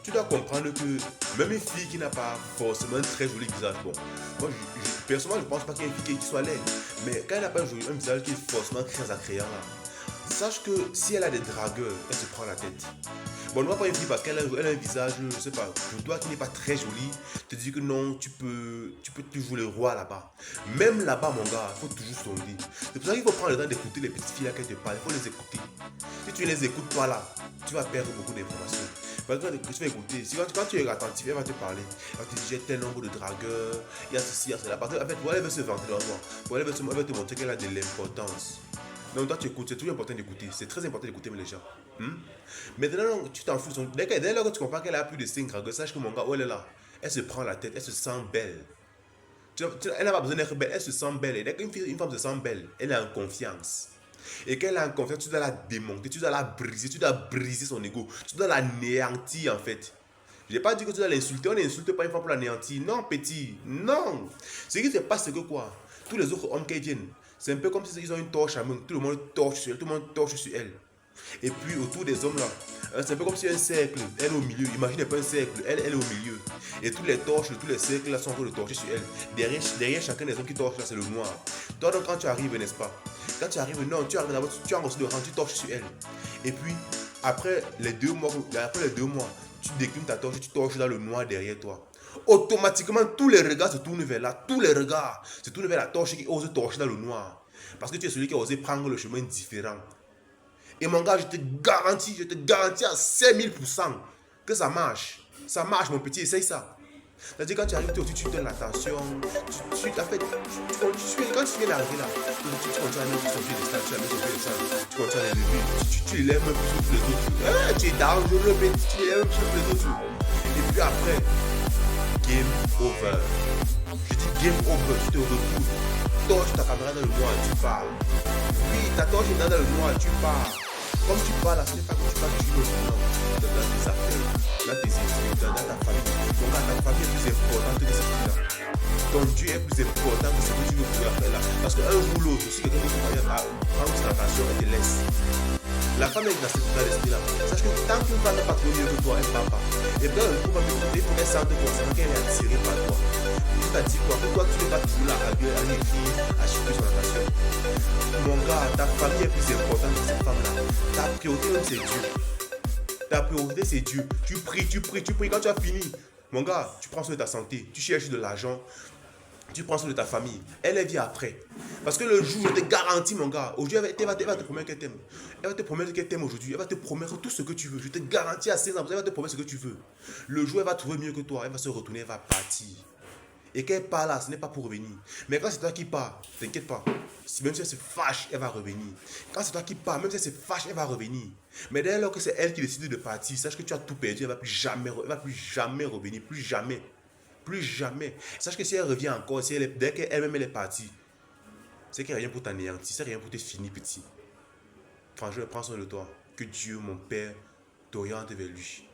tu dois comprendre que même une fille qui n'a pas forcément un très joli visage, bon, moi, personnellement, je pense pas qu'il y ait une fille qui soit laide, mais quand elle n'a pas un visage qui est forcément très attrayant, là, sache que si elle a des dragueurs, elle se prend la tête. Bon, on ne va pas une fille parce qu'elle a un visage, je sais pas, pour toi qui n'est pas très joli, te dis que non, tu peux toujours le roi là-bas. Même là-bas, mon gars, il faut toujours sonder. C'est pour ça qu'il faut prendre le temps d'écouter les petites filles là qui te parlent, il faut les écouter. Si tu ne les écoutes pas là, tu vas perdre beaucoup d'informations. Parce que tu vas écouter, si quand tu es attentif, elle va te parler. Elle va te dire, j'ai tel nombre de dragueurs, il y a ceci, il y a cela. Parce qu'en fait, voilà, elle veut se vanter dans toi. Elle veut te montrer qu'elle a de l'importance. Donc toi tu écoutes, c'est toujours important d'écouter. C'est très important d'écouter les gens. Maintenant, tu t'en fous. Dès lors que tu comprends qu'elle a plus de 5 dragueurs, sache que mon gars, oh elle est là. Elle se prend la tête, elle se sent belle. Elle n'a pas besoin d'être belle, elle se sent belle. Et dès qu'une femme se sent belle, elle est en confiance. Et qu'elle est en confiance, tu dois la démonter, tu dois la briser, tu dois briser son ego, tu dois l'anéantir en fait. Je n'ai pas dit que tu dois l'insulter, on n'insulte pas une femme pour l'anéantir. Non, petit, non. Ce qui se passe, c'est que quoi? Tous les autres hommes qui viennent, c'est un peu comme si ils ont une torche à main, tout le monde torche sur elle, tout le monde torche sur elle. Et puis autour des hommes là, c'est un peu comme si un cercle, elle est au milieu. Imaginez pas un cercle, elle est au milieu. Et toutes les torches, tous les cercles là sont en train de torcher sur elle. Derrière chacun des hommes qui torchent là, c'est le noir. Toi donc quand tu arrives, n'est-ce pas? Quand tu arrives, non, tu arrives d'abord, tu as reçu de rang, tu torches sur elle. Et puis après les 2 mois, tu déclines ta torche, tu torches dans le noir derrière toi. Automatiquement, tous les regards se tournent vers là, tous les regards se tournent vers la torche qui ose torcher dans le noir. Parce que tu es celui qui a osé prendre le chemin différent. Et mon gars, je te garantis à 5000% que ça marche. Ça marche, mon petit, essaye ça. C'est-à-dire, quand tu arrives, tu donnes l'attention. Quand tu viens d'arriver là, tu continues à mettre son pied de stade, tu amènes son pied de stade, tu continues à l'élever, tu l'élèves un peu sur les autres. Tu es dangereux, mais tu l'élèves un peu sur les autres. Et puis après, game over. Je dis game over, tu te retrouves. Torche ta caméra dans le noir, tu parles. Oui, ta torche est dans le noir, tu parles. Comme tu parles là, ce n'est pas que tu parles du non, dans tes affaires, dans tes études, dans ta famille. Donc ta famille est plus importante que ceci là. Ton Dieu est plus important que ce que tu veux pouvoir faire là. Parce qu'un jour ou l'autre, si quelqu'un veut prendre son attention, elle te laisse. La femme est dans cet état d'esprit là. Sache que tant qu'une femme n'est pas trop mieux que toi, elle ne part pas. Et bien, il faut qu'elle sente forcément qu'elle est attirée par toi. Tu t'as dit quoi? Pourquoi tu n'es pas toujours là à l'écrire, à chiffrer son attention? Mon gars, ta famille est plus importante que cette femme là. Ta priorité même c'est Dieu. Ta priorité c'est Dieu. Tu pries. Quand tu as fini, mon gars, tu prends soin de ta santé. Tu cherches de l'argent. Tu prends soin de ta famille. Elle vient après. Parce que le jour, je te garantis, mon gars, aujourd'hui, elle va te promettre qu'elle t'aime. Elle va te promettre qu'elle t'aime aujourd'hui. Elle va te promettre tout ce que tu veux. Je te garantis à 16 ans, elle va te promettre ce que tu veux. Le jour, elle va trouver mieux que toi. Elle va se retourner, elle va partir. Et quand elle part là, ce n'est pas pour revenir. Mais quand c'est toi qui pars, t'inquiète pas. Même si elle se fâche, elle va revenir. Quand c'est toi qui pars, même si elle se fâche, elle va revenir. Mais dès lors que c'est elle qui décide de partir, sache que tu as tout perdu. Elle va plus jamais revenir. Plus jamais. Plus jamais. Sache que si elle revient encore, dès qu'elle-même elle est partie, c'est qu'elle revient pour t'anéantir, c'est rien pour te finir petit. Franchement, prends soin de toi. Que Dieu, mon Père, t'oriente vers lui.